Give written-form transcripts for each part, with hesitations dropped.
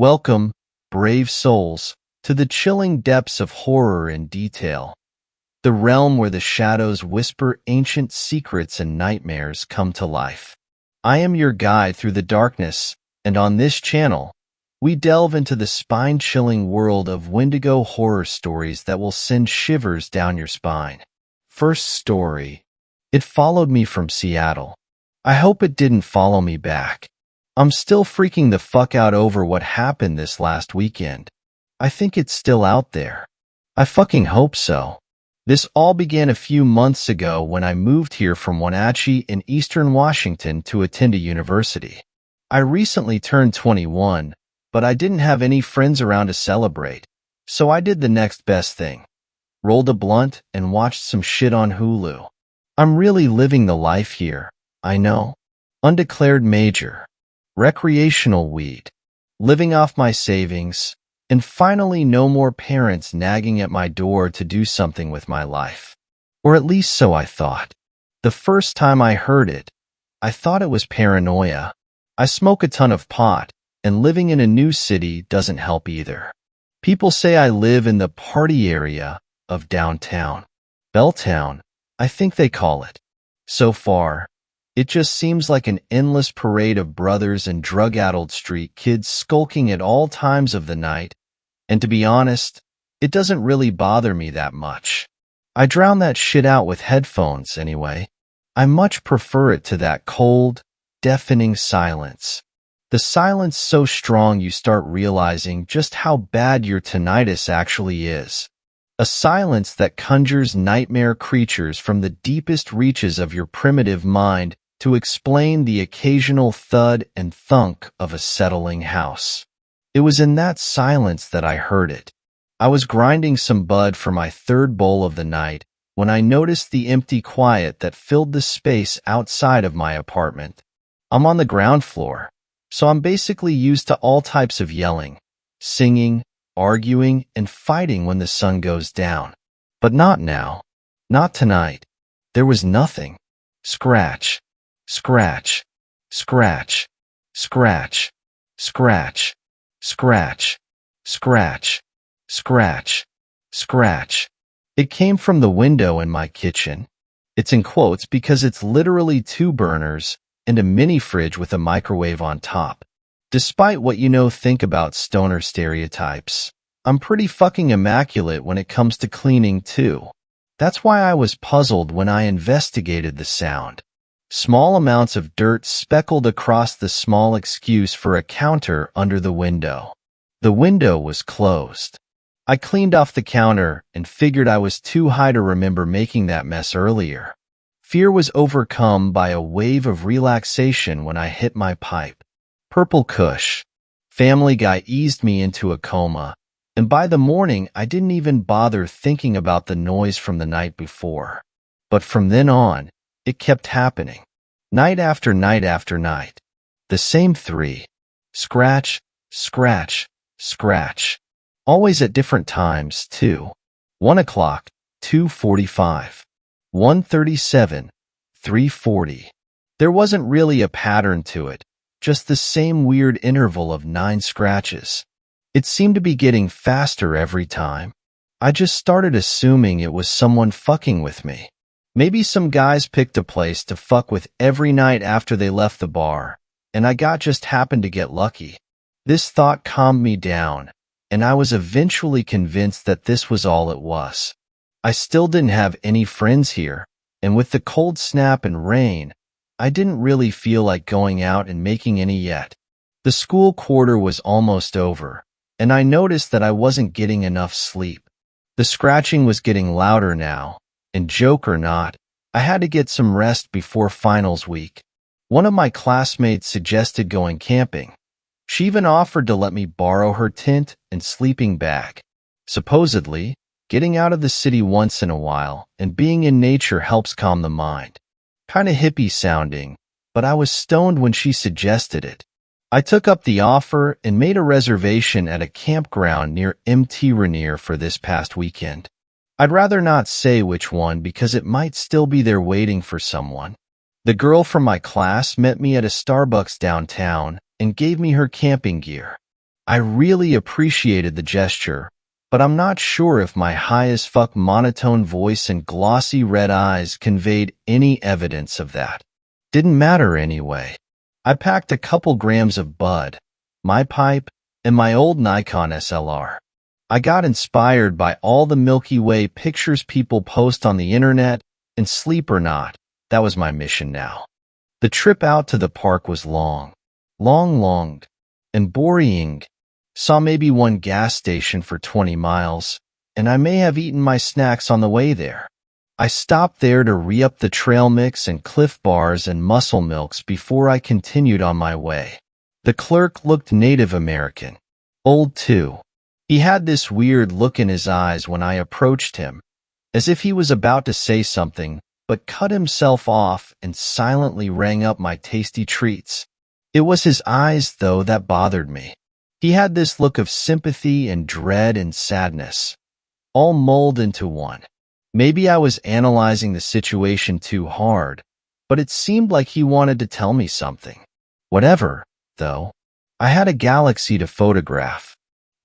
Welcome, brave souls, to the chilling depths of horror and detail, the realm where the shadows whisper ancient secrets and nightmares come to life. I am your guide through the darkness, and on this channel, we delve into the spine-chilling world of Wendigo horror stories that will send shivers down your spine. First story. It followed me from Seattle. I hope it didn't follow me back. I'm still freaking the fuck out over what happened this last weekend. I think it's still out there. I fucking hope so. This all began a few months ago when I moved here from Wenatchee in eastern Washington to attend a university. I recently turned 21, but I didn't have any friends around to celebrate, so I did the next best thing. Rolled a blunt and watched some shit on Hulu. I'm really living the life here, I know. Undeclared major. Recreational weed. Living off my savings. And finally no more parents nagging at my door to do something with my life. Or at least so I thought. The first time I heard it, I thought it was paranoia. I smoke a ton of pot, and living in a new city doesn't help either. People say I live in the party area of downtown. Belltown, I think they call it. So far, it just seems like an endless parade of brothers and drug-addled street kids skulking at all times of the night, and to be honest, it doesn't really bother me that much. I drown that shit out with headphones anyway. I much prefer it to that cold, deafening silence. The silence so strong you start realizing just how bad your tinnitus actually is. A silence that conjures nightmare creatures from the deepest reaches of your primitive mind to explain the occasional thud and thunk of a settling house. It was in that silence that I heard it. I was grinding some bud for my third bowl of the night when I noticed the empty quiet that filled the space outside of my apartment. I'm on the ground floor, so I'm basically used to all types of yelling, singing, arguing, and fighting when the sun goes down. But not now. Not tonight. There was nothing. Scratch. Scratch. Scratch. Scratch. Scratch. Scratch. Scratch. Scratch. Scratch. It came from the window in my kitchen. It's in quotes because it's literally 2 burners and a mini fridge with a microwave on top. Despite what think about stoner stereotypes, I'm pretty fucking immaculate when it comes to cleaning too. That's why I was puzzled when I investigated the sound. Small amounts of dirt speckled across the small excuse for a counter under the window. The window was closed. I cleaned off the counter and figured I was too high to remember making that mess earlier. Fear was overcome by a wave of relaxation when I hit my pipe. Purple Kush. Family Guy eased me into a coma, and by the morning I didn't even bother thinking about the noise from the night before. But from then on, it kept happening. Night after night after night. The same 3. Scratch, scratch, scratch. Always at different times, too. 1 o'clock, 2:45. 1:37, 3:40. There wasn't really a pattern to it, just the same weird interval of 9 scratches. It seemed to be getting faster every time. I just started assuming it was someone fucking with me. Maybe some guys picked a place to fuck with every night after they left the bar, and I just happened to get lucky. This thought calmed me down, and I was eventually convinced that this was all it was. I still didn't have any friends here, and with the cold snap and rain, I didn't really feel like going out and making any yet. The school quarter was almost over, and I noticed that I wasn't getting enough sleep. The scratching was getting louder now, and joke or not, I had to get some rest before finals week. One of my classmates suggested going camping. She even offered to let me borrow her tent and sleeping bag. Supposedly, getting out of the city once in a while and being in nature helps calm the mind. Kinda hippie sounding, but I was stoned when she suggested it. I took up the offer and made a reservation at a campground near Mt. Rainier for this past weekend. I'd rather not say which one because it might still be there waiting for someone. The girl from my class met me at a Starbucks downtown and gave me her camping gear. I really appreciated the gesture, but I'm not sure if my high-as-fuck monotone voice and glossy red eyes conveyed any evidence of that. Didn't matter anyway. I packed a couple grams of bud, my pipe, and my old Nikon SLR. I got inspired by all the Milky Way pictures people post on the internet, and sleep or not, that was my mission now. The trip out to the park was long, and boring. Saw maybe one gas station for 20 miles, and I may have eaten my snacks on the way there. I stopped there to re-up the trail mix and Cliff Bars and Muscle Milks before I continued on my way. The clerk looked Native American. Old too. He had this weird look in his eyes when I approached him, as if he was about to say something, but cut himself off and silently rang up my tasty treats. It was his eyes, though, that bothered me. He had this look of sympathy and dread and sadness, all mulled into one. Maybe I was analyzing the situation too hard, but it seemed like he wanted to tell me something. Whatever, though. I had a galaxy to photograph.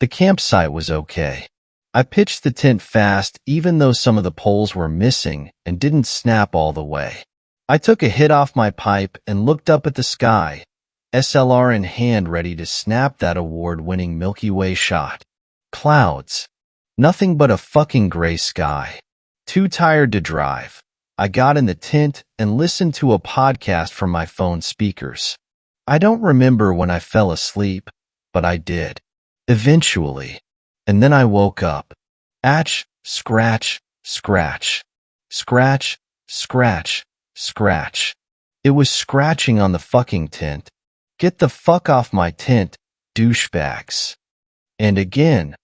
The campsite was okay. I pitched the tent fast even though some of the poles were missing and didn't snap all the way. I took a hit off my pipe and looked up at the sky, SLR in hand ready to snap that award-winning Milky Way shot. Clouds. Nothing but a fucking gray sky. Too tired to drive. I got in the tent and listened to a podcast from my phone speakers. I don't remember when I fell asleep, but I did. Eventually. And then I woke up. Atch, scratch, scratch. Scratch, scratch, scratch. It was scratching on the fucking tent. Get the fuck off my tent, douchebags. And again,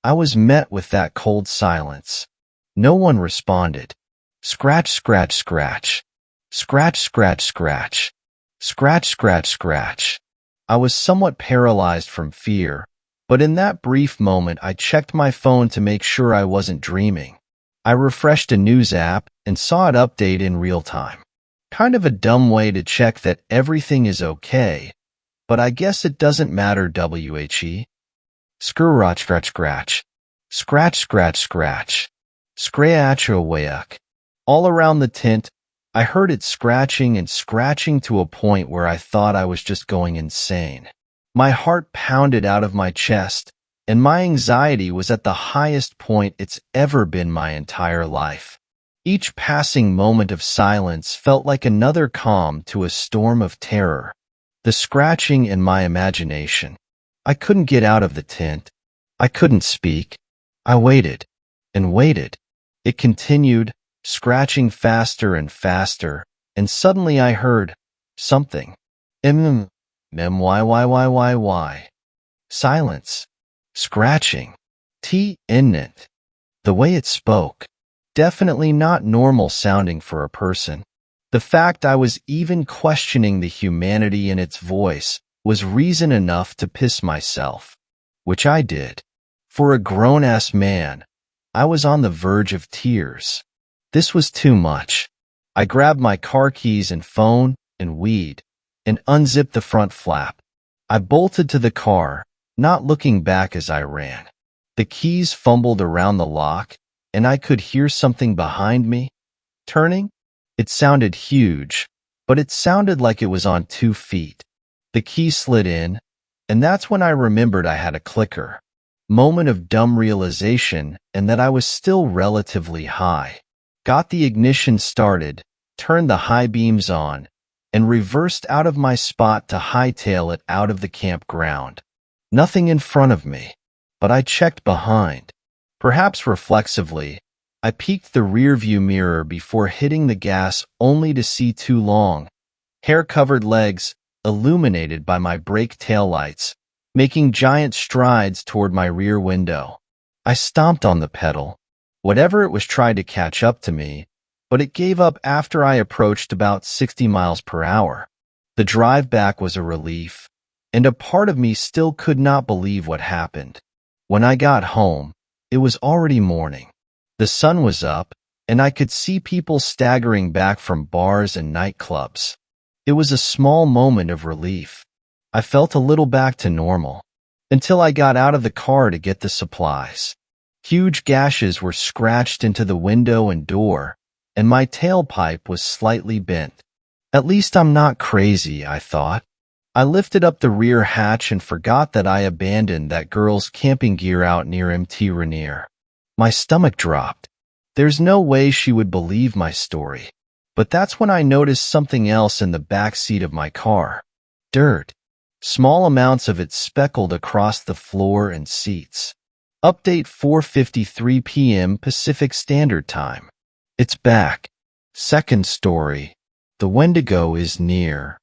I was met with that cold silence. No one responded. Scratch, scratch, scratch. Scratch, scratch, scratch. Scratch, scratch, scratch. I was somewhat paralyzed from fear, but in that brief moment I checked my phone to make sure I wasn't dreaming. I refreshed a news app and saw it update in real time. Kind of a dumb way to check that everything is okay, but I guess it doesn't matter. WHE. Scratch, scratch, scratch. Scratch, scratch, scratch. Scratch-a-wayak. All around the tent, I heard it scratching and scratching to a point where I thought I was just going insane. My heart pounded out of my chest, and my anxiety was at the highest point it's ever been my entire life. Each passing moment of silence felt like another calm to a storm of terror. The scratching in my imagination. I couldn't get out of the tent. I couldn't speak. I waited and waited. It continued, scratching faster and faster, and suddenly I heard something. Why? Silence. Scratching. T-in-it. The way it spoke. Definitely not normal sounding for a person. The fact I was even questioning the humanity in its voice was reason enough to piss myself. Which I did. For a grown-ass man, I was on the verge of tears. This was too much. I grabbed my car keys and phone and weed and unzipped the front flap. I bolted to the car, not looking back as I ran. The keys fumbled around the lock, and I could hear something behind me. Turning? It sounded huge, but it sounded like it was on 2 feet. The key slid in, and that's when I remembered I had a clicker. Moment of dumb realization and that I was still relatively high. Got the ignition started, turned the high beams on, and reversed out of my spot to hightail it out of the campground. Nothing in front of me, but I checked behind. Perhaps reflexively, I peeked the rearview mirror before hitting the gas only to see 2 long, hair-covered legs illuminated by my brake taillights, making giant strides toward my rear window. I stomped on the pedal. Whatever it was tried to catch up to me, but it gave up after I approached about 60 miles per hour. The drive back was a relief, and a part of me still could not believe what happened. When I got home, it was already morning. The sun was up, and I could see people staggering back from bars and nightclubs. It was a small moment of relief. I felt a little back to normal. until I got out of the car to get the supplies. Huge gashes were scratched into the window and door, and my tailpipe was slightly bent. At least I'm not crazy, I thought. I lifted up the rear hatch and forgot that I abandoned that girl's camping gear out near Mt. Rainier. My stomach dropped. There's no way she would believe my story. But that's when I noticed something else in the back seat of my car. Dirt. Small amounts of it speckled across the floor and seats. Update 4:53 p.m. Pacific Standard Time. It's back. Second story. The Wendigo is near.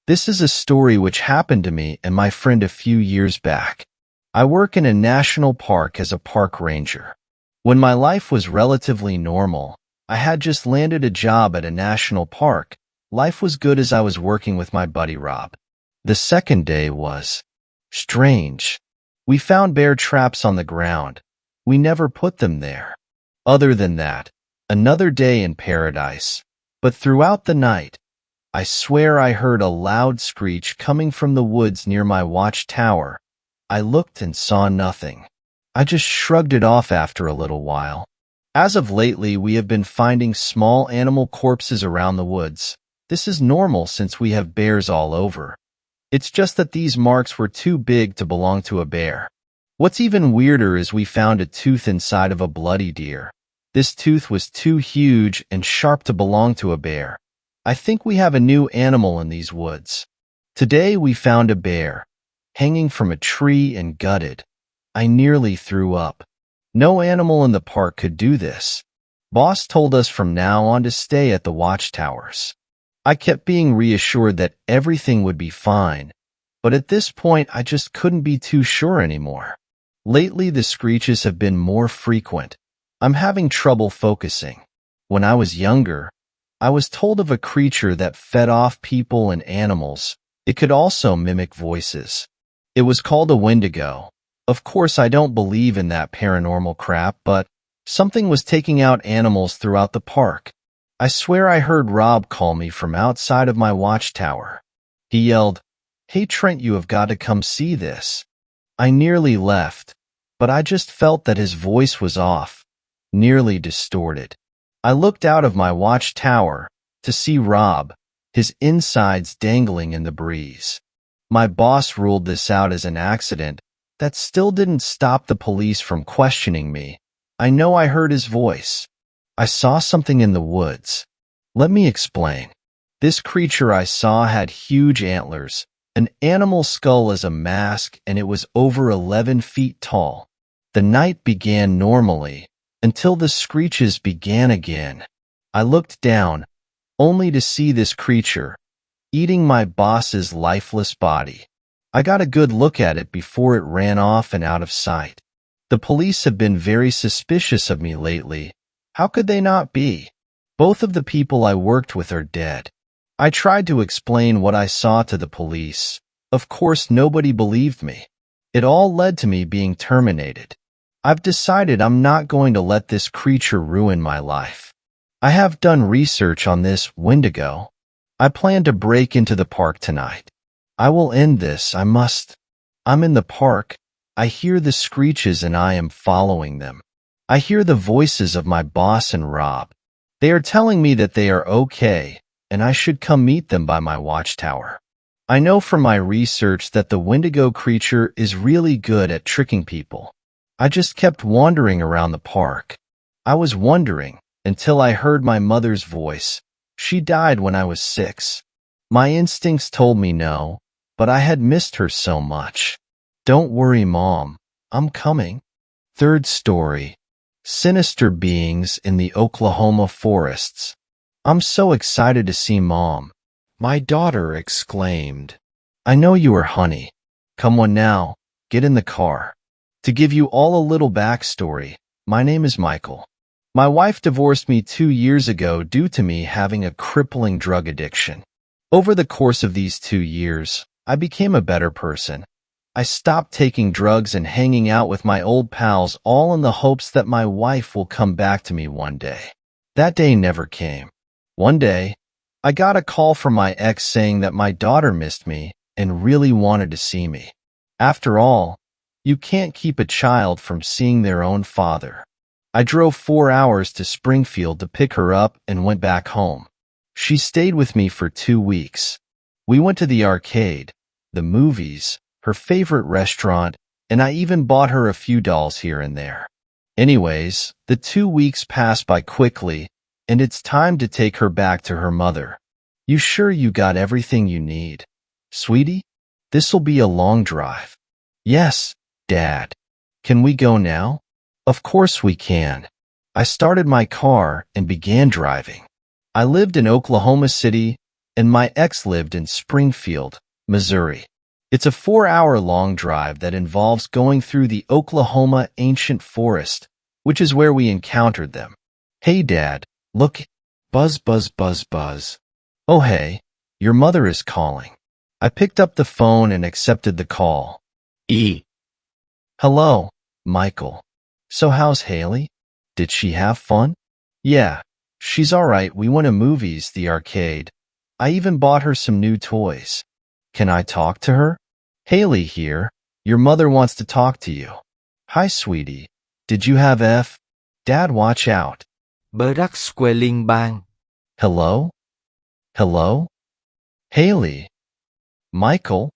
This is a story which happened to me and my friend a few years back. I work in a national park as a park ranger. When my life was relatively normal, I had just landed a job at a national park. Life was good as I was working with my buddy Rob. The second day was strange. We found bear traps on the ground. We never put them there. Other than that, another day in paradise. But throughout the night, I swear I heard a loud screech coming from the woods near my watchtower. I looked and saw nothing. I just shrugged it off after a little while. As of lately, we have been finding small animal corpses around the woods. This is normal since we have bears all over. It's just that these marks were too big to belong to a bear. What's even weirder is we found a tooth inside of a bloody deer. This tooth was too huge and sharp to belong to a bear. I think we have a new animal in these woods. Today we found a bear, hanging from a tree and gutted. I nearly threw up. No animal in the park could do this. Boss told us from now on to stay at the watchtowers. I kept being reassured that everything would be fine, but at this point I just couldn't be too sure anymore. Lately the screeches have been more frequent. I'm having trouble focusing. When I was younger, I was told of a creature that fed off people and animals. It could also mimic voices. It was called a Wendigo. Of course, I don't believe in that paranormal crap, but something was taking out animals throughout the park. I swear I heard Rob call me from outside of my watchtower. He yelled, "Hey Trent, you have got to come see this." I nearly left, but I just felt that his voice was off, nearly distorted. I looked out of my watchtower to see Rob, his insides dangling in the breeze. My boss ruled this out as an accident. That still didn't stop the police from questioning me. I know I heard his voice. I saw something in the woods. Let me explain. This creature I saw had huge antlers, an animal skull as a mask, and it was over 11 feet tall. The night began normally, until the screeches began again. I looked down, only to see this creature, eating my boss's lifeless body. I got a good look at it before it ran off and out of sight. The police have been very suspicious of me lately. How could they not be? Both of the people I worked with are dead. I tried to explain what I saw to the police. Of course, nobody believed me. It all led to me being terminated. I've decided I'm not going to let this creature ruin my life. I have done research on this Wendigo. I plan to break into the park tonight. I will end this, I must. I'm in the park. I hear the screeches and I am following them. I hear the voices of my boss and Rob. They are telling me that they are okay, and I should come meet them by my watchtower. I know from my research that the Wendigo creature is really good at tricking people. I just kept wandering around the park. I was wondering until I heard my mother's voice. She died when I was 6. My instincts told me no, but I had missed her so much. Don't worry, Mom. I'm coming. Third story. Sinister beings in the Oklahoma forests. I'm so excited to see Mom. My daughter exclaimed. I know you are Honey. Come on now, get in the car. To give you all a little backstory, my name is Michael. My wife divorced me 2 years ago due to me having a crippling drug addiction. Over the course of these 2 years, I became a better person. I stopped taking drugs and hanging out with my old pals, all in the hopes that my wife will come back to me one day. That day never came. One day, I got a call from my ex saying that my daughter missed me and really wanted to see me. After all, You can't keep a child from seeing their own father. I drove 4 hours to Springfield to pick her up and went back home. She stayed with me for 2 weeks. We went to the arcade, the movies, her favorite restaurant, and I even bought her a few dolls here and there. Anyways, the 2 weeks passed by quickly, and it's time to take her back to her mother. You sure you got everything you need? Sweetie, this'll be a long drive. Yes, Dad. Can we go now? Of course we can. I started my car and began driving. I lived in Oklahoma City, and my ex lived in Springfield, Missouri. It's a 4-hour-long drive that involves going through the Oklahoma Ancient Forest, which is where we encountered them. Hey, Dad, look. Buzz, buzz, buzz, buzz. Oh, hey, your mother is calling. I picked up the phone and accepted the call. Hello, Michael. So how's Haley? Did she have fun? Yeah, she's all right. We went to movies, the arcade. I even bought her some new toys. Can I talk to her? Haley here. Your mother wants to talk to you. Hi, sweetie. Did you have F? Dad, watch out. Barack Squelling bang. Hello? Hello? Haley? Michael?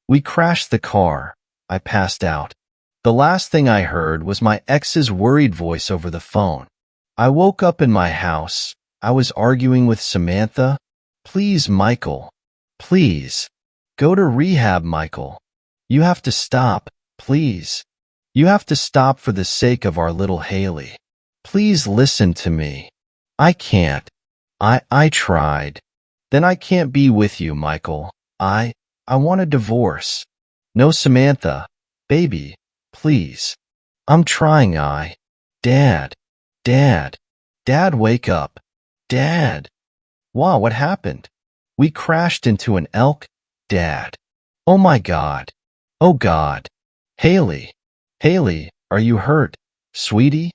We crashed the car. I passed out. The last thing I heard was my ex's worried voice over the phone. I woke up in my house. I was arguing with Samantha. Please, Michael. Please. Go to rehab, Michael. You have to stop, please. You have to stop for the sake of our little Haley. Please listen to me. I can't. I tried. Then I can't be with you, Michael. I want a divorce. No, Samantha. Baby, please. I'm trying. Dad. Dad, wake up. Dad. Wow, what happened? We crashed into an elk, Dad. Oh my God. Oh God. Haley, are you hurt, sweetie?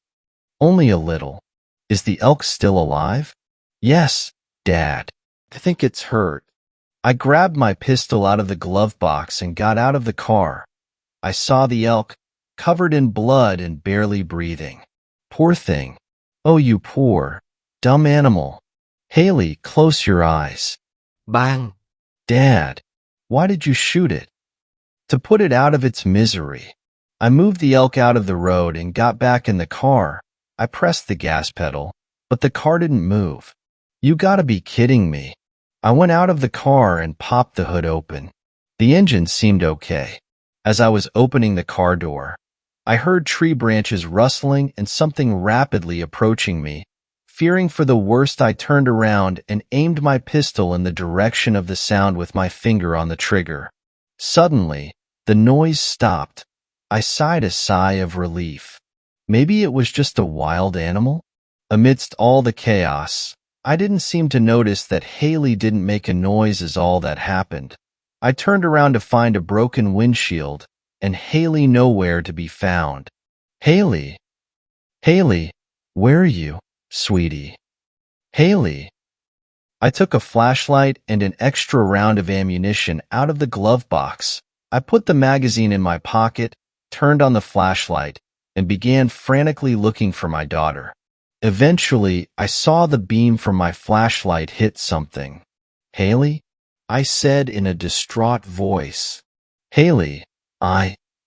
Only a little. Is the elk still alive? Yes, Dad. I think it's hurt. I grabbed my pistol out of the glove box and got out of the car. I saw the elk, covered in blood and barely breathing. Poor thing. Oh, you poor, dumb animal. Haley, close your eyes. Bang. Dad, why did you shoot it? To put it out of its misery. I moved the elk out of the road and got back in the car. I pressed the gas pedal, but the car didn't move. You gotta be kidding me. I went out of the car and popped the hood open. The engine seemed okay. As I was opening the car door, I heard tree branches rustling and something rapidly approaching me. Fearing for the worst, I turned around and aimed my pistol in the direction of the sound with my finger on the trigger. Suddenly, the noise stopped. I sighed a sigh of relief. Maybe it was just a wild animal? Amidst all the chaos, I didn't seem to notice that Haley didn't make a noise as all that happened. I turned around to find a broken windshield, and Haley nowhere to be found. Haley, where are you, sweetie? Haley. I took a flashlight and an extra round of ammunition out of the glove box. I put the magazine in my pocket, turned on the flashlight, and began frantically looking for my daughter. Eventually, I saw the beam from my flashlight hit something. Haley? I said in a distraught voice. Haley,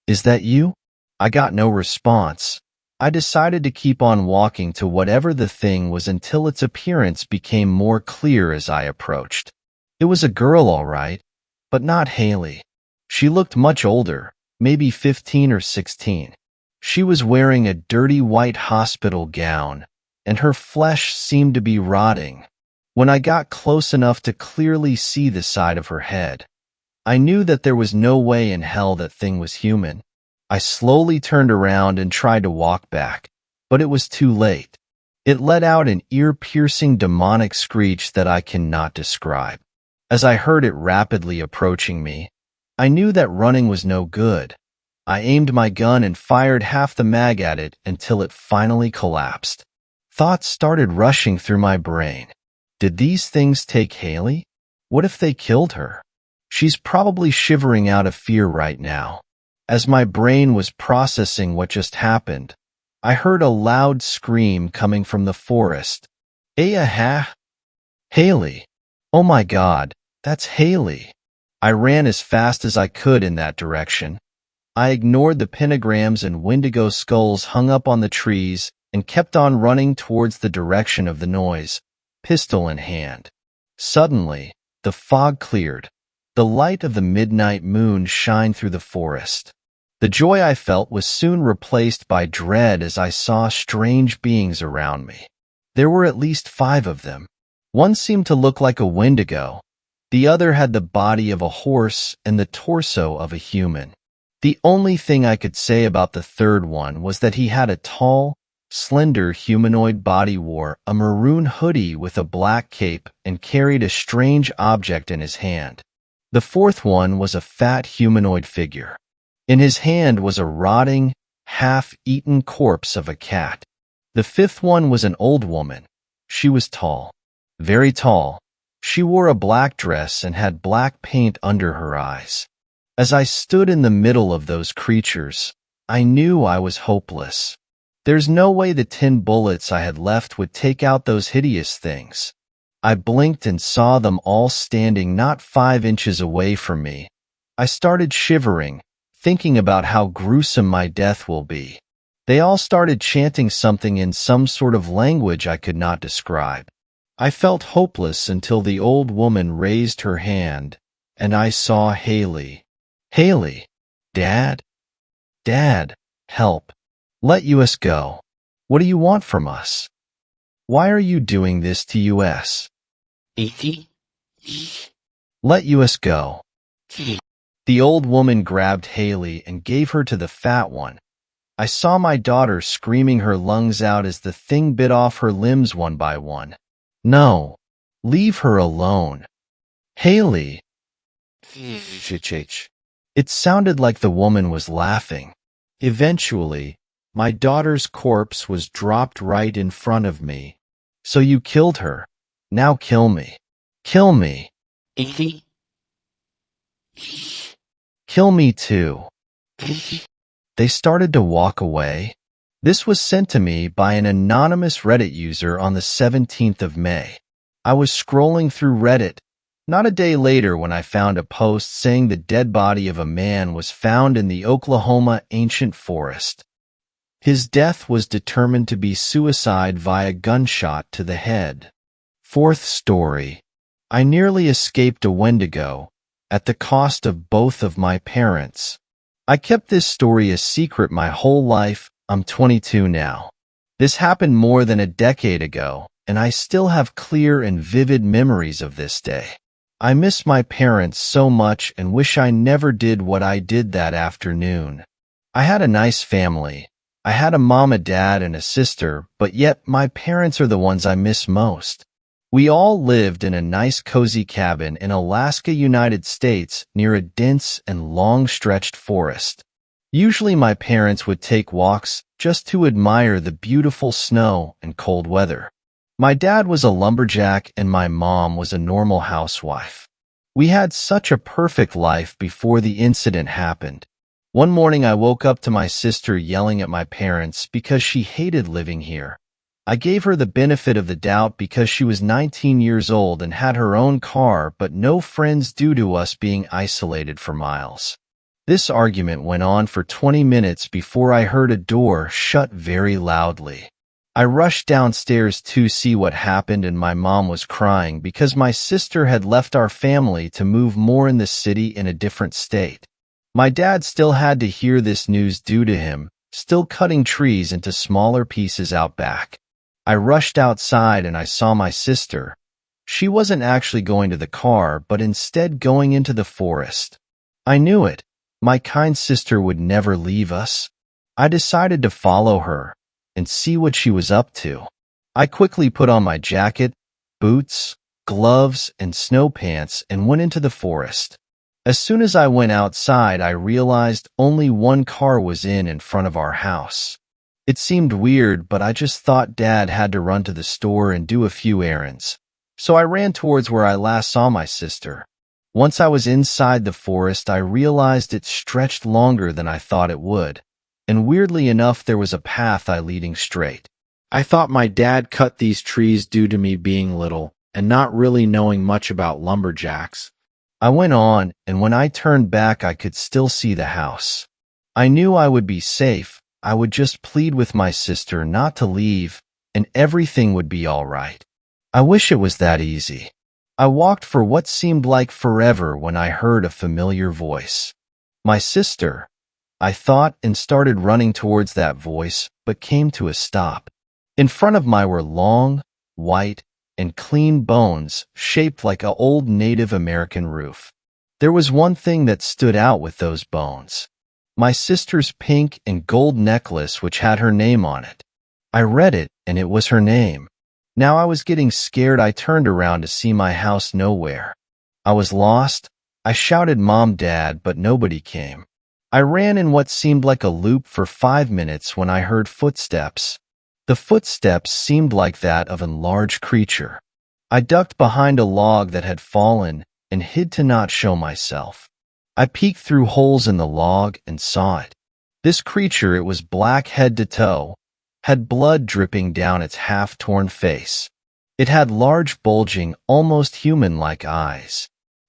is that you? I got no response. I decided to keep on walking to whatever the thing was until its appearance became more clear as I approached. It was a girl, all right, but not Haley. She looked much older, maybe 15 or 16. She was wearing a dirty white hospital gown, and her flesh seemed to be rotting. When I got close enough to clearly see the side of her head, I knew that there was no way in hell that thing was human. I slowly turned around and tried to walk back, but it was too late. It let out an ear-piercing demonic screech that I cannot describe. As I heard it rapidly approaching me, I knew that running was no good. I aimed my gun and fired half the mag at it until it finally collapsed. Thoughts started rushing through my brain. Did these things take Haley? What if they killed her? She's probably shivering out of fear right now. As my brain was processing what just happened, I heard a loud scream coming from the forest. Aha! Haley! Oh my God, that's Haley! I ran as fast as I could in that direction. I ignored the pentagrams and Wendigo skulls hung up on the trees and kept on running towards the direction of the noise, pistol in hand. Suddenly, the fog cleared. The light of the midnight moon shined through the forest. The joy I felt was soon replaced by dread as I saw strange beings around me. There were at least 5 of them. One seemed to look like a Wendigo. The other had the body of a horse and the torso of a human. The only thing I could say about the third one was that he had a tall, slender humanoid body, wore a maroon hoodie with a black cape, and carried a strange object in his hand. The fourth one was a fat humanoid figure. In his hand was a rotting, half-eaten corpse of a cat. The fifth one was an old woman. She was tall, very tall. She wore a black dress and had black paint under her eyes. As I stood in the middle of those creatures, I knew I was hopeless. There's no way the 10 bullets I had left would take out those hideous things. I blinked and saw them all standing not 5 inches away from me. I started shivering, thinking about how gruesome my death will be. They all started chanting something in some sort of language I could not describe. I felt hopeless until the old woman raised her hand, and I saw Haley. Haley, Dad? Dad, help. Let us go. What do you want from us? Why are you doing this to us? Let us go. The old woman grabbed Haley and gave her to the fat one. I saw my daughter screaming her lungs out as the thing bit off her limbs one by one. No, leave her alone. Haley. It sounded like the woman was laughing. Eventually, my daughter's corpse was dropped right in front of me. So you killed her. Now kill me. Kill me. Kill me too. They started to walk away. This was sent to me by an anonymous Reddit user on the 17th of May. I was scrolling through Reddit, not a day later, when I found a post saying the dead body of a man was found in the Oklahoma ancient forest. His death was determined to be suicide via gunshot to the head. Fourth story. I nearly escaped a Wendigo, at the cost of both of my parents. I kept this story a secret my whole life. I'm 22 now. This happened more than a decade ago, and I still have clear and vivid memories of this day. I miss my parents so much and wish I never did what I did that afternoon. I had a nice family. I had a mom, a dad, and a sister, but yet my parents are the ones I miss most. We all lived in a nice cozy cabin in Alaska, United States, near a dense and long-stretched forest. Usually my parents would take walks just to admire the beautiful snow and cold weather. My dad was a lumberjack and my mom was a normal housewife. We had such a perfect life before the incident happened. One morning I woke up to my sister yelling at my parents because she hated living here. I gave her the benefit of the doubt because she was 19 years old and had her own car but no friends due to us being isolated for miles. This argument went on for 20 minutes before I heard a door shut very loudly. I rushed downstairs to see what happened, and my mom was crying because my sister had left our family to move more in the city in a different state. My dad still had to hear this news due to him, still cutting trees into smaller pieces out back. I rushed outside and I saw my sister. She wasn't actually going to the car, but instead going into the forest. I knew it. My kind sister would never leave us. I decided to follow her and see what she was up to. I quickly put on my jacket, boots, gloves, and snow pants and went into the forest. As soon as I went outside, I realized only one car was in front of our house. It seemed weird, but I just thought Dad had to run to the store and do a few errands. So I ran towards where I last saw my sister. Once I was inside the forest, I realized it stretched longer than I thought it would, and weirdly enough, there was a path leading straight. I thought my dad cut these trees due to me being little and not really knowing much about lumberjacks. I went on, and when I turned back, I could still see the house. I knew I would be safe. I would just plead with my sister not to leave, and everything would be all right. I wish it was that easy. I walked for what seemed like forever when I heard a familiar voice. My sister, I thought, and started running towards that voice, but came to a stop. In front of me were long, white, and clean bones shaped like an old Native American roof. There was one thing that stood out with those bones. My sister's pink and gold necklace, which had her name on it. I read it, and it was her name. Now I was getting scared. I turned around to see my house nowhere. I was lost. I shouted, "Mom, Dad," but nobody came. I ran in what seemed like a loop for 5 minutes when I heard footsteps. The footsteps seemed like that of a large creature. I ducked behind a log that had fallen and hid to not show myself. I peeked through holes in the log and saw it. This creature, it was black head to toe, had blood dripping down its half-torn face. It had large, bulging, almost human-like eyes.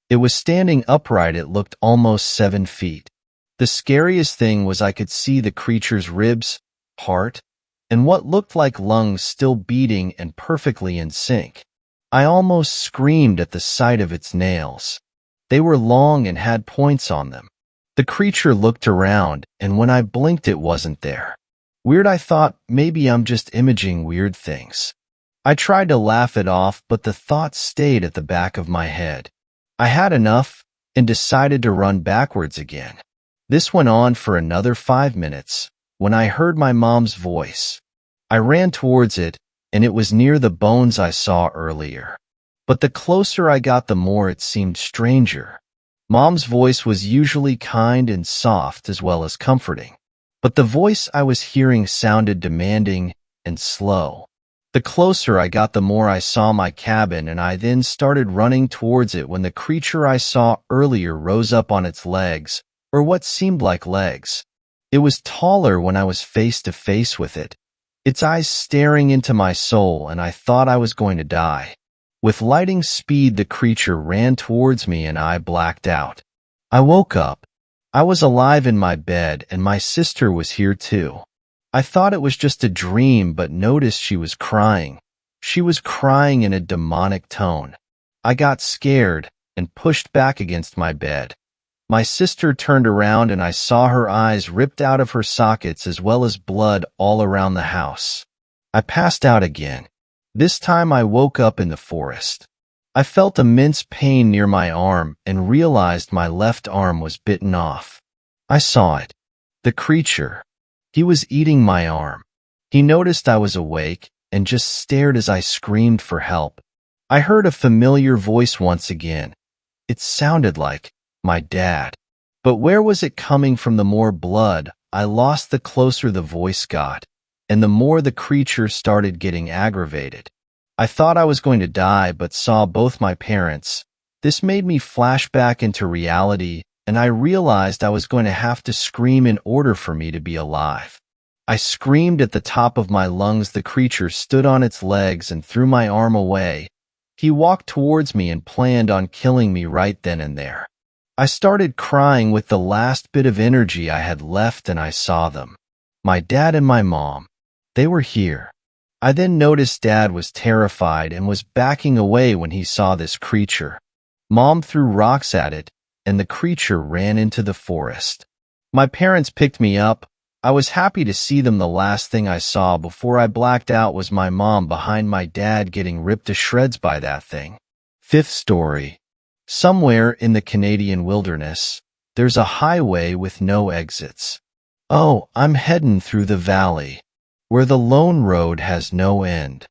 It was standing upright. It looked almost 7 feet. The scariest thing was I could see the creature's ribs, heart, and what looked like lungs still beating and perfectly in sync. I almost screamed at the sight of its nails. They were long and had points on them. The creature looked around, and when I blinked, it wasn't there. Weird, I thought, maybe I'm just imaging weird things. I tried to laugh it off, but the thought stayed at the back of my head. I had enough and decided to run backwards again. This went on for another 5 minutes when I heard my mom's voice. I ran towards it, and it was near the bones I saw earlier. But the closer I got, the more it seemed stranger. Mom's voice was usually kind and soft as well as comforting, but the voice I was hearing sounded demanding and slow. The closer I got, the more I saw my cabin, and I then started running towards it when the creature I saw earlier rose up on its legs, or what seemed like legs. It was taller when I was face to face with it, its eyes staring into my soul, and I thought I was going to die. With lightning speed, the creature ran towards me, and I blacked out. I woke up. I was alive in my bed, and my sister was here too. I thought it was just a dream, but noticed she was crying. She was crying in a demonic tone. I got scared and pushed back against my bed. My sister turned around, and I saw her eyes ripped out of her sockets as well as blood all around the house. I passed out again. This time I woke up in the forest. I felt immense pain near my arm and realized my left arm was bitten off. I saw it. The creature. He was eating my arm. He noticed I was awake and just stared as I screamed for help. I heard a familiar voice once again. It sounded like my dad. But where was it coming from? The more blood I lost, the closer the voice got, and the more the creature started getting aggravated. I thought I was going to die, but saw both my parents. This made me flash back into reality, and I realized I was going to have to scream in order for me to be alive. I screamed at the top of my lungs. The creature stood on its legs and threw my arm away. He walked towards me and planned on killing me right then and there. I started crying with the last bit of energy I had left, and I saw them. My dad and my mom. They were here. I then noticed Dad was terrified and was backing away when he saw this creature. Mom threw rocks at it, and the creature ran into the forest. My parents picked me up. I was happy to see them. The last thing I saw before I blacked out was my mom behind my dad getting ripped to shreds by that thing. Fifth story. Somewhere in the Canadian wilderness, there's a highway with no exits. Oh, I'm heading through the valley, where the lone road has no end.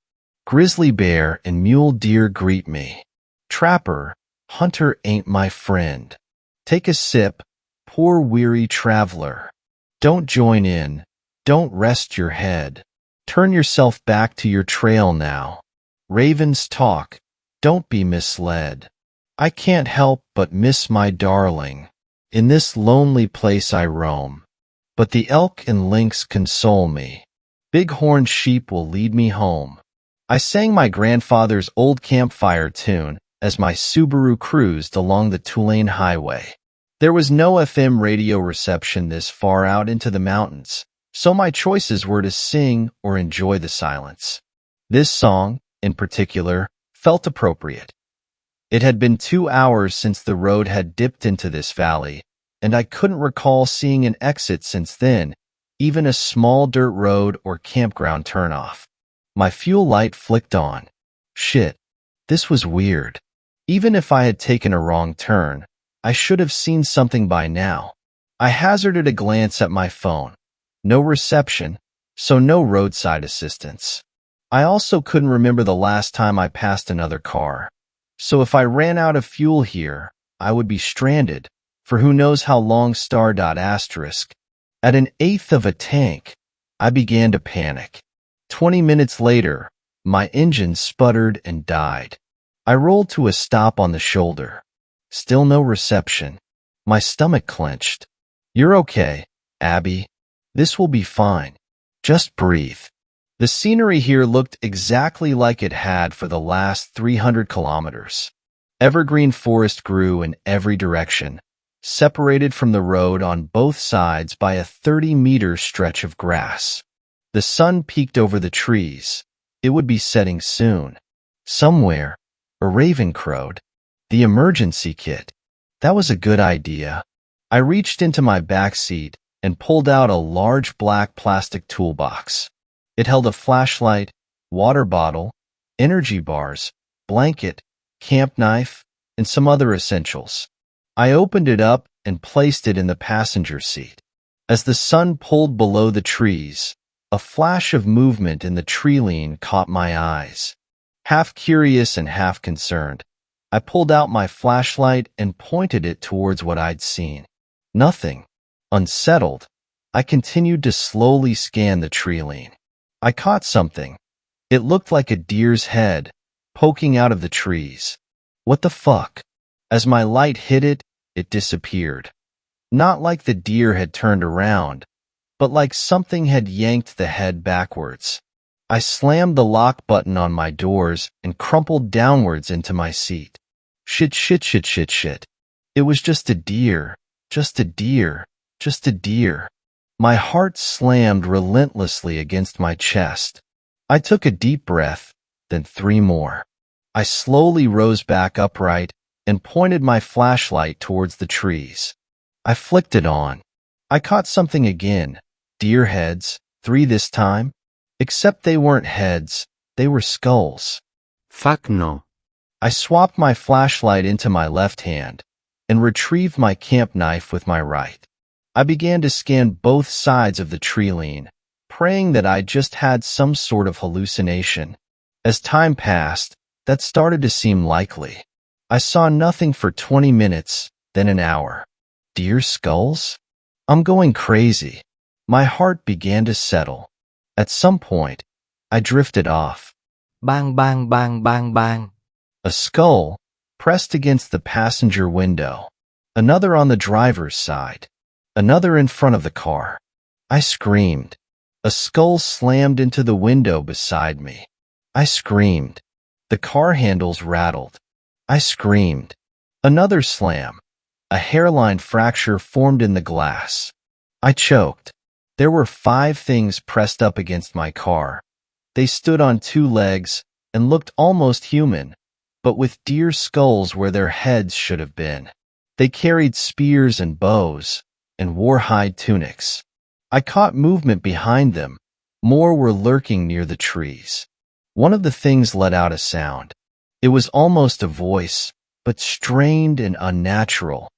Grizzly bear and mule deer greet me. Trapper, hunter ain't my friend. Take a sip, poor weary traveler. Don't join in, don't rest your head. Turn yourself back to your trail now. Ravens talk, don't be misled. I can't help but miss my darling. In this lonely place I roam, but the elk and lynx console me. Big-horned sheep will lead me home. I sang my grandfather's old campfire tune as my Subaru cruised along the Tulane Highway. There was no FM radio reception this far out into the mountains, so my choices were to sing or enjoy the silence. This song, in particular, felt appropriate. It had been 2 hours since the road had dipped into this valley, and I couldn't recall seeing an exit since then, even a small dirt road or campground turnoff. My fuel light flicked on. Shit, this was weird. Even if I had taken a wrong turn, I should have seen something by now. I hazarded a glance at my phone. No reception, so no roadside assistance. I also couldn't remember the last time I passed another car. So if I ran out of fuel here, I would be stranded for who knows how long. At an eighth of a tank, I began to panic. 20 minutes later, my engine sputtered and died. I rolled to a stop on the shoulder. Still no reception. My stomach clenched. You're okay, Abby. This will be fine. Just breathe. The scenery here looked exactly like it had for the last 300 kilometers. Evergreen forest grew in every direction, separated from the road on both sides by a 30-meter stretch of grass. The sun peeked over the trees. It would be setting soon. Somewhere, a raven crowed. The emergency kit. That was a good idea. I reached into my back seat and pulled out a large black plastic toolbox. It held a flashlight, water bottle, energy bars, blanket, camp knife, and some other essentials. I opened it up and placed it in the passenger seat. As the sun pulled below the trees, a flash of movement in the tree line caught my eyes. Half curious and half concerned, I pulled out my flashlight and pointed it towards what I'd seen. Nothing. Unsettled, I continued to slowly scan the tree line. I caught something. It looked like a deer's head, poking out of the trees. What the fuck? As my light hit it, it disappeared. Not like the deer had turned around, but like something had yanked the head backwards. I slammed the lock button on my doors and crumpled downwards into my seat. Shit. It was just a deer. Just a deer. Just a deer. My heart slammed relentlessly against my chest. I took a deep breath, then 3 more. I slowly rose back upright and pointed my flashlight towards the trees. I flicked it on. I caught something again. Deer heads, 3 this time. Except they weren't heads, they were skulls. Fuck no. I swapped my flashlight into my left hand and retrieved my camp knife with my right. I began to scan both sides of the tree line, praying that I just had some sort of hallucination. As time passed, that started to seem likely. I saw nothing for 20 minutes, then an hour. Deer skulls? I'm going crazy. My heart began to settle. At some point, I drifted off. Bang, bang, bang, bang, bang. A skull pressed against the passenger window. Another on the driver's side. Another in front of the car. I screamed. A skull slammed into the window beside me. I screamed. The car handles rattled. I screamed. Another slam. A hairline fracture formed in the glass. I choked. There were 5 things pressed up against my car. They stood on 2 legs and looked almost human, but with deer skulls where their heads should have been. They carried spears and bows and wore hide tunics. I caught movement behind them. More were lurking near the trees. One of the things let out a sound. It was almost a voice, but strained and unnatural,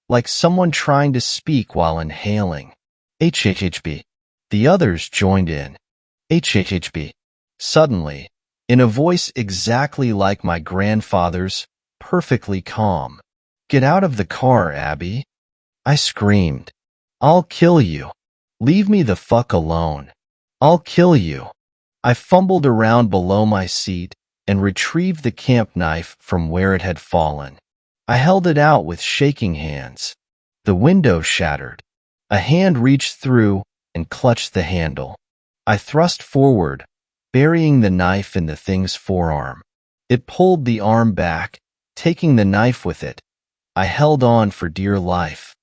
like someone trying to speak while inhaling. HHHB. The others joined in. HHHB. Suddenly, in a voice exactly like my grandfather's, perfectly calm. Get out of the car, Abby. I screamed. I'll kill you. Leave me the fuck alone. I'll kill you. I fumbled around below my seat and retrieved the camp knife from where it had fallen. I held it out with shaking hands. The window shattered. A hand reached through and clutched the handle. I thrust forward, burying the knife in the thing's forearm. It pulled the arm back, taking the knife with it. I held on for dear life.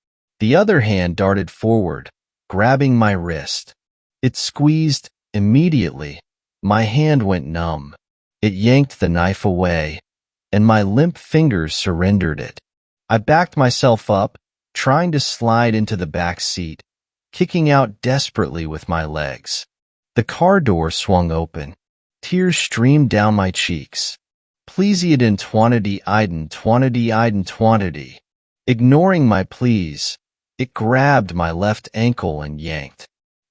The other hand darted forward, grabbing my wrist. It squeezed immediately. My hand went numb. It yanked the knife away, and my limp fingers surrendered it. I backed myself up, trying to slide into the back seat, kicking out desperately with my legs. The car door swung open. Tears streamed down my cheeks. Please iden twanity iden twanity iden twanity. Ignoring my pleas, it grabbed my left ankle and yanked.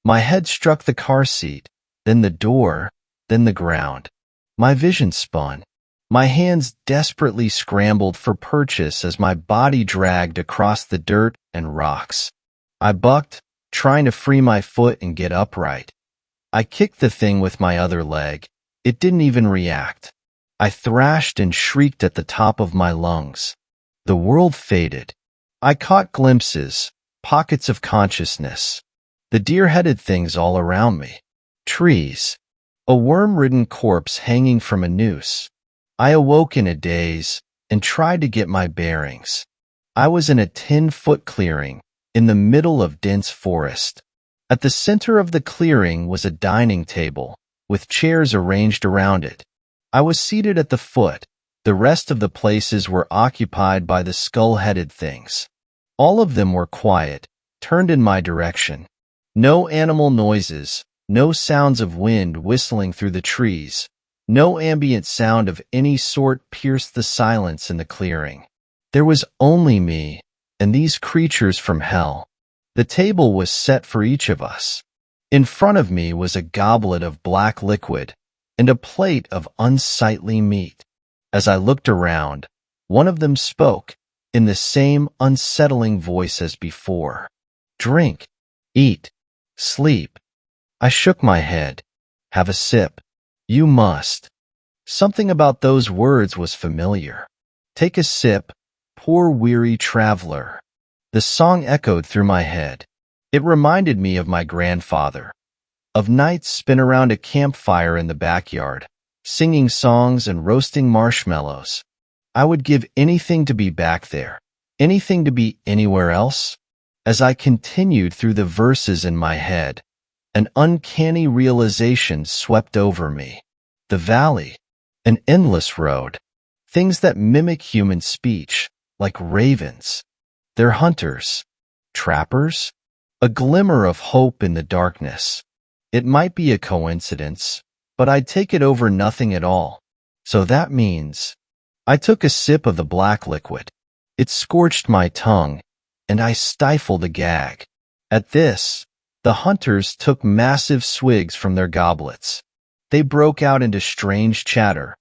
My head struck the car seat, then the door, then the ground. My vision spun. My hands desperately scrambled for purchase as my body dragged across the dirt and rocks. I bucked, trying to free my foot and get upright. I kicked the thing with my other leg. It didn't even react. I thrashed and shrieked at the top of my lungs. The world faded. I caught glimpses, pockets of consciousness. The deer-headed things all around me. Trees. A worm-ridden corpse hanging from a noose. I awoke in a daze and tried to get my bearings. I was in a 10-foot clearing, in the middle of dense forest. At the center of the clearing was a dining table, with chairs arranged around it. I was seated at the foot. The rest of the places were occupied by the skull-headed things. All of them were quiet, turned in my direction. No animal noises, no sounds of wind whistling through the trees. No ambient sound of any sort pierced the silence in the clearing. There was only me and these creatures from hell. The table was set for each of us. In front of me was a goblet of black liquid and a plate of unsightly meat. As I looked around, one of them spoke in the same unsettling voice as before. Drink, eat, sleep. I shook my head. Have a sip. You must. Something about those words was familiar. Take a sip, poor weary traveler. The song echoed through my head. It reminded me of my grandfather, of nights spent around a campfire in the backyard, singing songs and roasting marshmallows. I would give anything to be back there, anything to be anywhere else. As I continued through the verses in my head, an uncanny realization swept over me. The valley, an endless road, things that mimic human speech, like ravens. They're hunters, trappers, a glimmer of hope in the darkness. It might be a coincidence, but I'd take it over nothing at all. So that means I took a sip of the black liquid. It scorched my tongue, and I stifled a gag. At this, the hunters took massive swigs from their goblets. They broke out into strange chatter.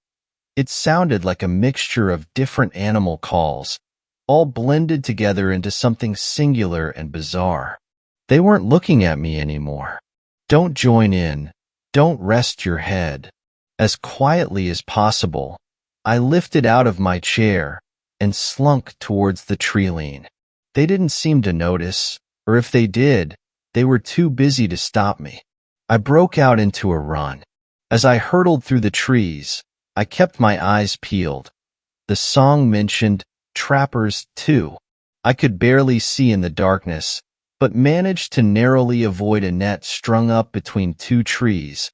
It sounded like a mixture of different animal calls, all blended together into something singular and bizarre. They weren't looking at me anymore. Don't join in. Don't rest your head. As quietly as possible, I lifted out of my chair and slunk towards the tree-line. They didn't seem to notice, or if they did, they were too busy to stop me. I broke out into a run. As I hurtled through the trees, I kept my eyes peeled. The song mentioned trappers, too. I could barely see in the darkness, but managed to narrowly avoid a net strung up between two trees,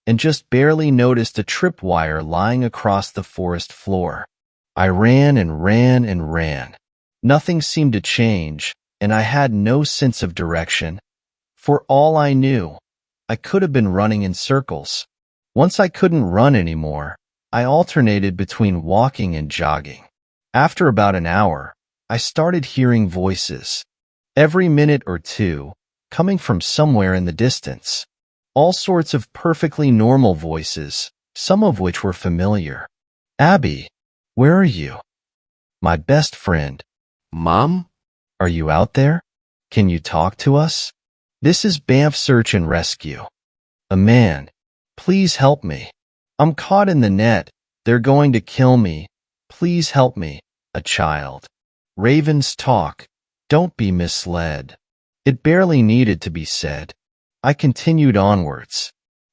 and just barely noticed a tripwire lying across the forest floor. I ran and ran and ran. Nothing seemed to change, and I had no sense of direction. For all I knew, I could have been running in circles. Once I couldn't run anymore, I alternated between walking and jogging. After about an hour, I started hearing voices, every minute or two, coming from somewhere in the distance. All sorts of perfectly normal voices, some of which were familiar. Abby, where are you? My best friend. Mom? Are you out there? Can you talk to us? This is Banff Search and Rescue. A man. Please help me. I'm caught in the net. They're going to kill me. Please help me. a child. Ravens talk. Don't be misled. It barely needed to be said. I continued onwards.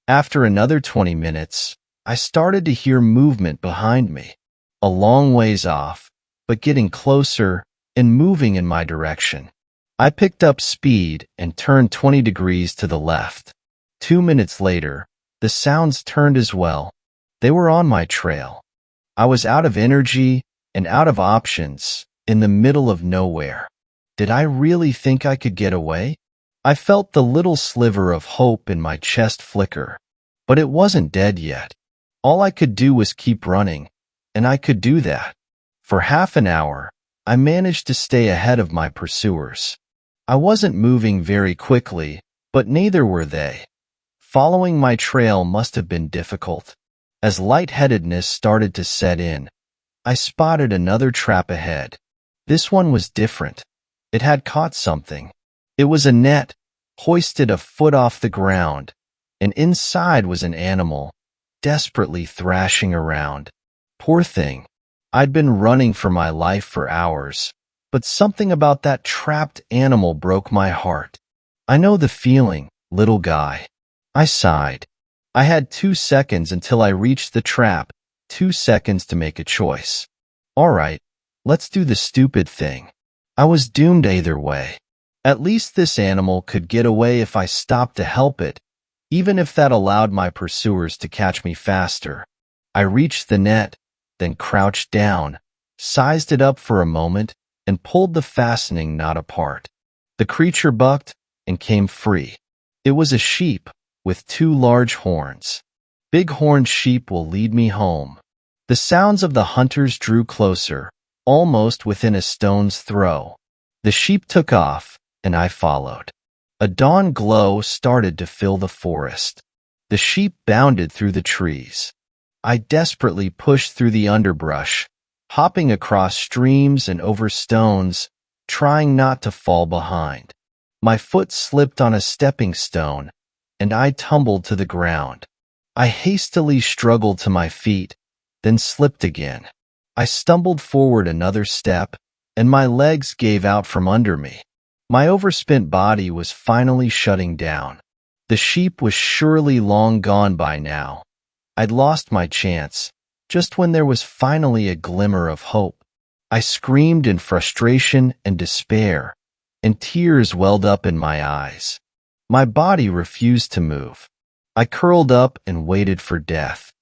After another 20 minutes, I started to hear movement behind me. A long ways off, but getting closer and moving in my direction. I picked up speed and turned 20 degrees to the left. 2 minutes later, the sounds turned as well. They were on my trail. I was out of energy and out of options, in the middle of nowhere. Did I really think I could get away? I felt the little sliver of hope in my chest flicker, but it wasn't dead yet. All I could do was keep running, and I could do that. For half an hour, I managed to stay ahead of my pursuers. I wasn't moving very quickly, but neither were they. Following my trail must have been difficult. As lightheadedness started to set in, I spotted another trap ahead. This one was different. It had caught something. It was a net, hoisted a foot off the ground, and inside was an animal, desperately thrashing around. Poor thing. I'd been running for my life for hours, but something about that trapped animal broke my heart. I know the feeling, little guy. I sighed. I had 2 seconds until I reached the trap, 2 seconds to make a choice. All right, let's do the stupid thing. I was doomed either way. At least this animal could get away if I stopped to help it, even if that allowed my pursuers to catch me faster. I reached the net, then crouched down, sized it up for a moment, and pulled the fastening knot apart. The creature bucked and came free. It was a sheep with 2 large horns. Big-horned sheep will lead me home. The sounds of the hunters drew closer, almost within a stone's throw. The sheep took off, and I followed. A dawn glow started to fill the forest. The sheep bounded through the trees. I desperately pushed through the underbrush, hopping across streams and over stones, trying not to fall behind. My foot slipped on a stepping stone, and I tumbled to the ground. I hastily struggled to my feet, then slipped again. I stumbled forward another step, and my legs gave out from under me. My overspent body was finally shutting down. The sheep was surely long gone by now. I'd lost my chance, just when there was finally a glimmer of hope. I screamed in frustration and despair, and tears welled up in my eyes. My body refused to move. I curled up and waited for death.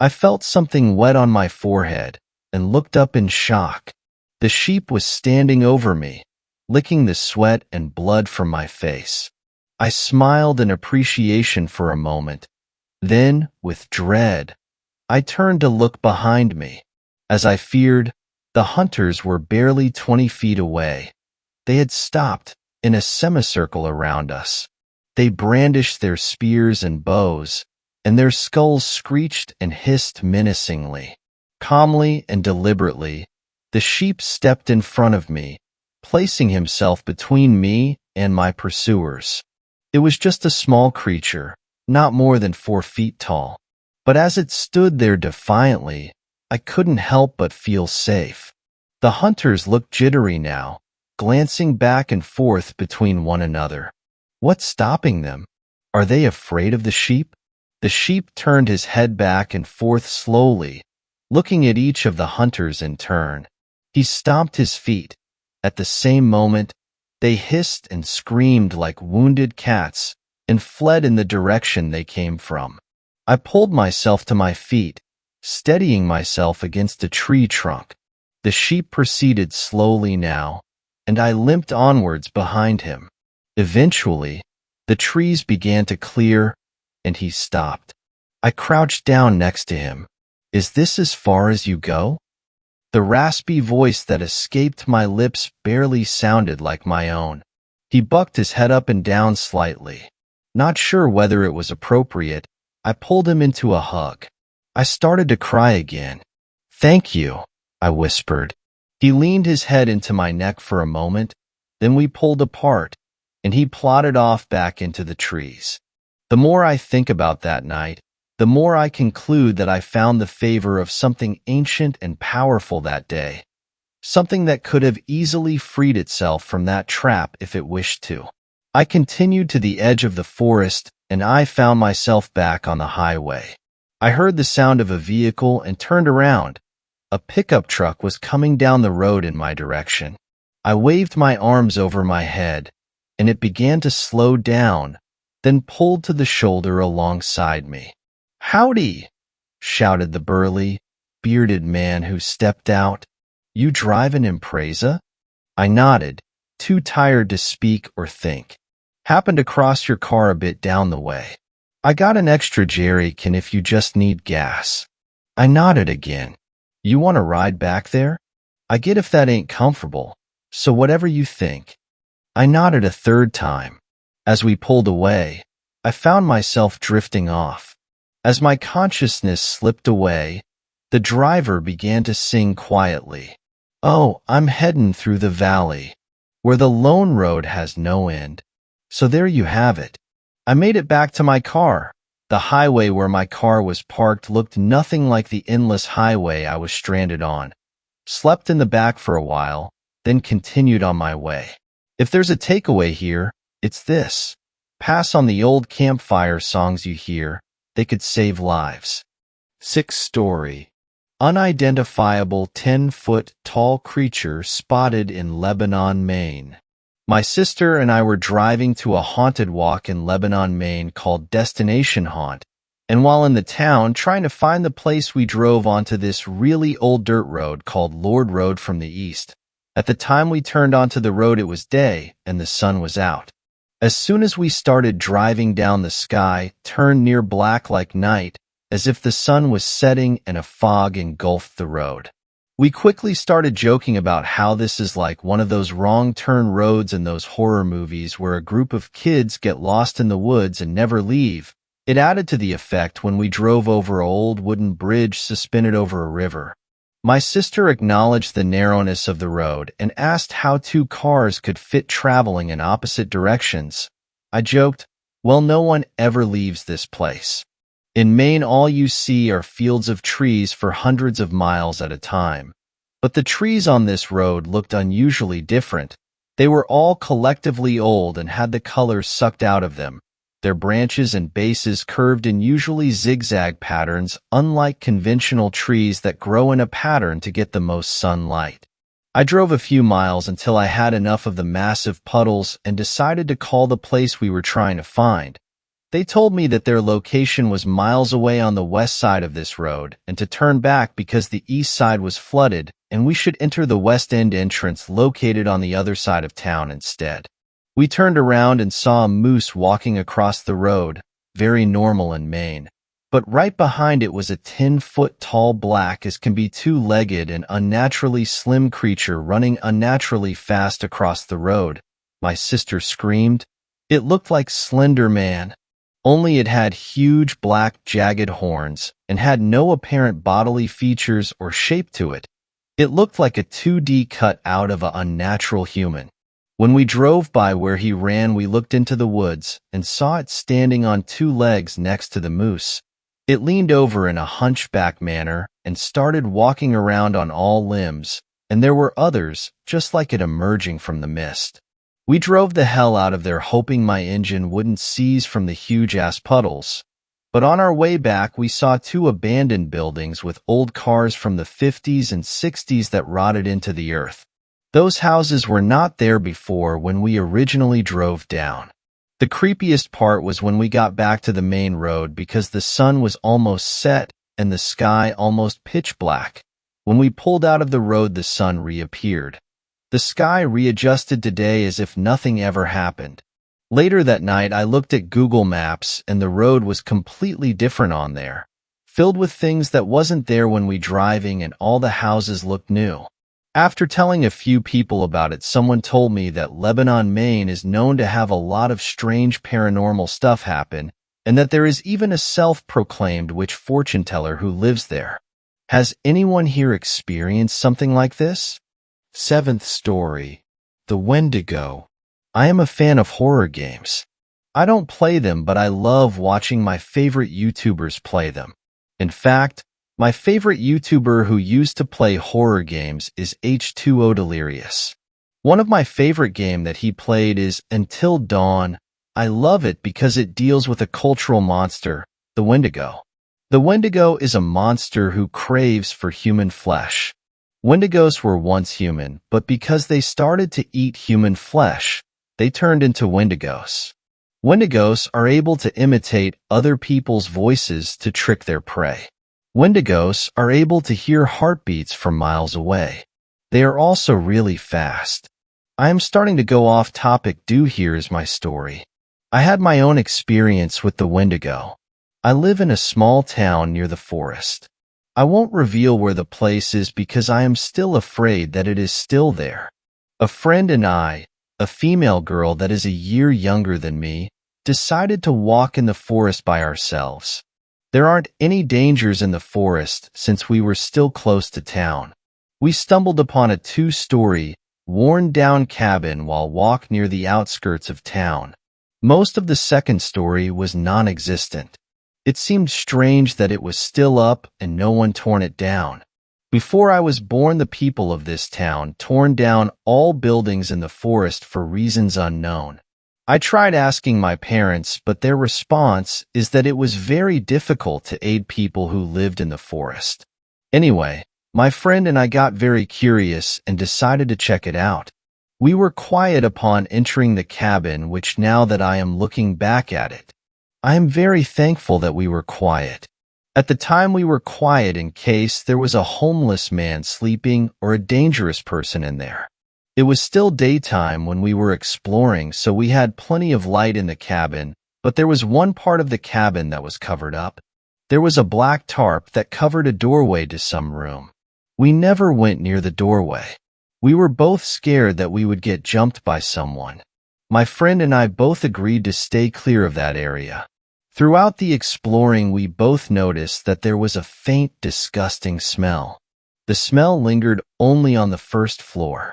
I felt something wet on my forehead and looked up in shock. The sheep was standing over me, licking the sweat and blood from my face. I smiled in appreciation for a moment. Then, with dread, I turned to look behind me. As I feared, the hunters were barely 20 feet away. They had stopped in a semicircle around us. They brandished their spears and bows, and their skulls screeched and hissed menacingly. Calmly and deliberately, the sheep stepped in front of me, placing himself between me and my pursuers. It was just a small creature, not more than 4 feet tall. But as it stood there defiantly, I couldn't help but feel safe. The hunters looked jittery now, glancing back and forth between one another. What's stopping them? Are they afraid of the sheep? The sheep turned his head back and forth slowly, looking at each of the hunters in turn. He stomped his feet. At the same moment, they hissed and screamed like wounded cats and fled in the direction they came from. I pulled myself to my feet, steadying myself against a tree trunk. The sheep proceeded slowly now, and I limped onwards behind him. Eventually, the trees began to clear, and he stopped. I crouched down next to him. Is this as far as you go? The raspy voice that escaped my lips barely sounded like my own. He bucked his head up and down slightly. Not sure whether it was appropriate, I pulled him into a hug. I started to cry again. Thank you, I whispered. He leaned his head into my neck for a moment, then we pulled apart, and he plodded off back into the trees. The more I think about that night, the more I conclude that I found the favor of something ancient and powerful that day. something that could have easily freed itself from that trap if it wished to. I continued to the edge of the forest, and I found myself back on the highway. I heard the sound of a vehicle and turned around. A pickup truck was coming down the road in my direction. I waved my arms over my head, and it began to slow down, then pulled to the shoulder alongside me. "Howdy!" shouted the burly, bearded man who stepped out. "You drive an Impreza?" I nodded, too tired to speak or think. "Happened to cross your car a bit down the way. I got an extra jerrycan if you just need gas." I nodded again. "You want to ride back there? I get if that ain't comfortable, so whatever you think." I nodded a third time. As we pulled away, I found myself drifting off. As my consciousness slipped away, the driver began to sing quietly. "Oh, I'm heading through the valley, where the lone road has no end." So there you have it. I made it back to my car. The highway where my car was parked looked nothing like the endless highway I was stranded on. Slept in the back for a while, then continued on my way. If there's a takeaway here, it's this. Pass on the old campfire songs you hear. They could save lives. 6th story. Unidentifiable 10-foot-tall creature spotted in Lebanon, Maine. My sister and I were driving to a haunted walk in Lebanon, Maine called Destination Haunt, and while in the town trying to find the place, we drove onto this really old dirt road called Lord Road from the east. At the time we turned onto the road, it was day and the sun was out. As soon as we started driving down, the sky turned near black like night, as if the sun was setting and a fog engulfed the road. We quickly started joking about how this is like one of those wrong turn roads in those horror movies where a group of kids get lost in the woods and never leave. It added to the effect when we drove over an old wooden bridge suspended over a river. My sister acknowledged the narrowness of the road and asked how 2 cars could fit traveling in opposite directions. I joked, "Well, no one ever leaves this place. In Maine, all you see are fields of trees for hundreds of miles at a time." But the trees on this road looked unusually different. They were all collectively old and had the colors sucked out of them. Their branches and bases curved in usually zigzag patterns, unlike conventional trees that grow in a pattern to get the most sunlight. I drove a few miles until I had enough of the massive puddles and decided to call the place we were trying to find. They told me that their location was miles away on the west side of this road and to turn back because the east side was flooded and we should enter the west end entrance located on the other side of town instead. We turned around and saw a moose walking across the road, very normal in Maine. But right behind it was a 10-foot-tall black as can be two-legged and unnaturally slim creature running unnaturally fast across the road. My sister screamed. It looked like Slender Man, only it had huge black jagged horns and had no apparent bodily features or shape to it. It looked like a 2D cut out of an unnatural human. When we drove by where he ran, we looked into the woods and saw it standing on 2 legs next to the moose. It leaned over in a hunchback manner and started walking around on all limbs, and there were others just like it emerging from the mist. We drove the hell out of there hoping my engine wouldn't seize from the huge-ass puddles. But on our way back, we saw 2 abandoned buildings with old cars from the 50s and 60s that rotted into the earth. Those houses were not there before when we originally drove down. The creepiest part was when we got back to the main road because the sun was almost set and the sky almost pitch black. When we pulled out of the road, the sun reappeared. The sky readjusted to day as if nothing ever happened. Later that night, I looked at Google Maps and the road was completely different on there, filled with things that wasn't there when we driving, and all the houses looked new. After telling a few people about it, someone told me that Lebanon, Maine is known to have a lot of strange paranormal stuff happen, and that there is even a self-proclaimed witch fortune teller who lives there. Has anyone here experienced something like this? 7th story. The Wendigo. I am a fan of horror games. I don't play them, but I love watching my favorite YouTubers play them. In fact, My favorite YouTuber who used to play horror games is H2O Delirious. One of my favorite game that he played is Until Dawn. I love it because it deals with a cultural monster, the Wendigo. The Wendigo is a monster who craves for human flesh. Wendigos were once human, but because they started to eat human flesh, they turned into Wendigos. Wendigos are able to imitate other people's voices to trick their prey. Wendigos are able to hear heartbeats from miles away. They are also really fast. I am starting to go off topic. Here is my story. I had my own experience with the Wendigo. I live in a small town near the forest. I won't reveal where the place is because I am still afraid that it is still there. A friend and I, a female girl that is a year younger than me, decided to walk in the forest by ourselves. There aren't any dangers in the forest since we were still close to town. We stumbled upon a 2-story, worn-down cabin while walking near the outskirts of town. Most of the second story was non-existent. It seemed strange that it was still up and no one torn it down. Before I was born, the people of this town torn down all buildings in the forest for reasons unknown. I tried asking my parents, but their response is that it was very difficult to aid people who lived in the forest. Anyway, my friend and I got very curious and decided to check it out. We were quiet upon entering the cabin, which now that I am looking back at it, I am very thankful that we were quiet. At the time we were quiet in case there was a homeless man sleeping or a dangerous person in there. It was still daytime when we were exploring, so we had plenty of light in the cabin, but there was one part of the cabin that was covered up. There was a black tarp that covered a doorway to some room. We never went near the doorway. We were both scared that we would get jumped by someone. My friend and I both agreed to stay clear of that area. Throughout the exploring, we both noticed that there was a faint, disgusting smell. The smell lingered only on the first floor.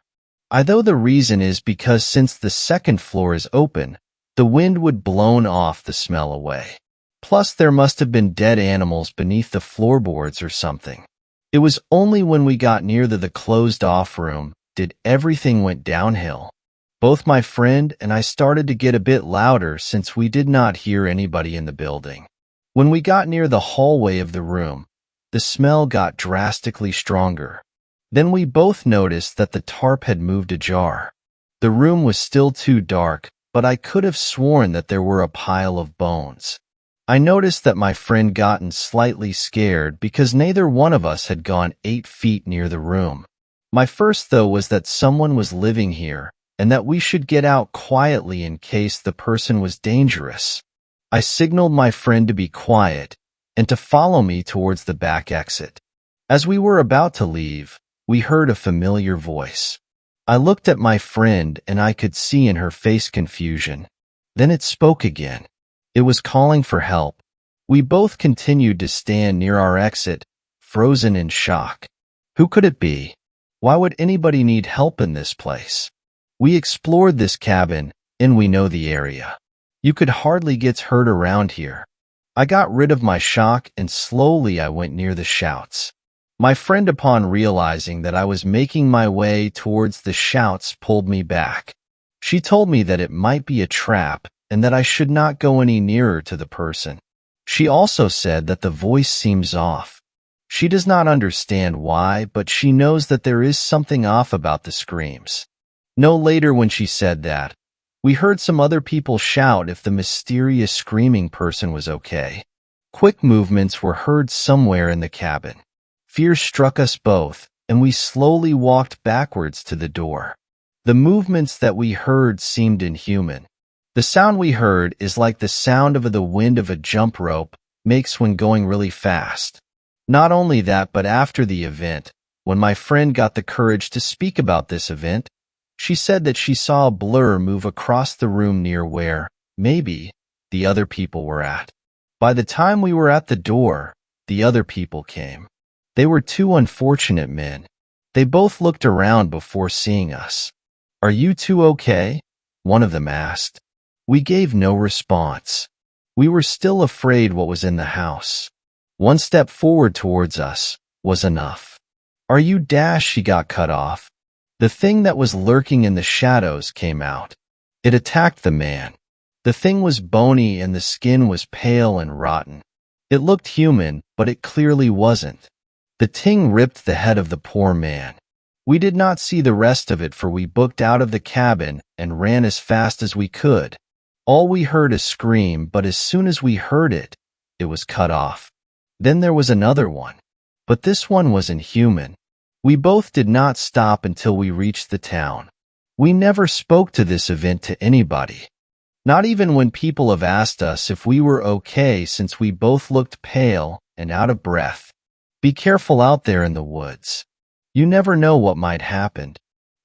I know the reason is because since the second floor is open, the wind would blown off the smell away. Plus, there must have been dead animals beneath the floorboards or something. It was only when we got near the closed-off room did everything went downhill. Both my friend and I started to get a bit louder since we did not hear anybody in the building. When we got near the hallway of the room, the smell got drastically stronger. Then we both noticed that the tarp had moved ajar. The room was still too dark, but I could have sworn that there were a pile of bones. I noticed that my friend gotten slightly scared because neither one of us had gone 8 feet near the room. My first thought was that someone was living here, and that we should get out quietly in case the person was dangerous. I signaled my friend to be quiet and to follow me towards the back exit. As we were about to leave, we heard a familiar voice. I looked at my friend and I could see in her face confusion. Then it spoke again. It was calling for help. We both continued to stand near our exit, frozen in shock. Who could it be? Why would anybody need help in this place? We explored this cabin, and we know the area. You could hardly get hurt around here. I got rid of my shock, and slowly I went near the shouts. My friend, upon realizing that I was making my way towards the shouts, pulled me back. She told me that it might be a trap, and that I should not go any nearer to the person. She also said that the voice seems off. She does not understand why, but she knows that there is something off about the screams. No later when she said that, we heard some other people shout if the mysterious screaming person was okay. Quick movements were heard somewhere in the cabin. Fear struck us both, and we slowly walked backwards to the door. The movements that we heard seemed inhuman. The sound we heard is like the sound of the wind of a jump rope makes when going really fast. Not only that, but after the event, when my friend got the courage to speak about this event, she said that she saw a blur move across the room near where, maybe, the other people were at. By the time we were at the door, the other people came. They were 2 unfortunate men. They both looked around before seeing us. "Are you 2 okay?" one of them asked. We gave no response. We were still afraid what was in the house. One step forward towards us was enough. "Are you Dash?" She got cut off. The thing that was lurking in the shadows came out. It attacked the man. The thing was bony and the skin was pale and rotten. It looked human, but it clearly wasn't. The thing ripped the head of the poor man. We did not see the rest of it, for we booked out of the cabin and ran as fast as we could. All we heard a scream, but as soon as we heard it, it was cut off. Then there was another one, but this one wasn't human. We both did not stop until we reached the town. We never spoke to this event to anybody. Not even when people have asked us if we were okay, since we both looked pale and out of breath. Be careful out there in the woods. You never know what might happen.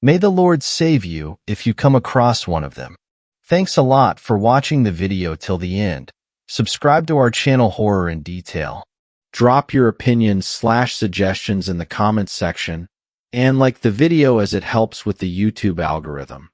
May the Lord save you if you come across one of them. Thanks a lot for watching the video till the end. Subscribe to our channel Horror in Detail. Drop your opinions/suggestions in the comments section, and like the video as it helps with the YouTube algorithm.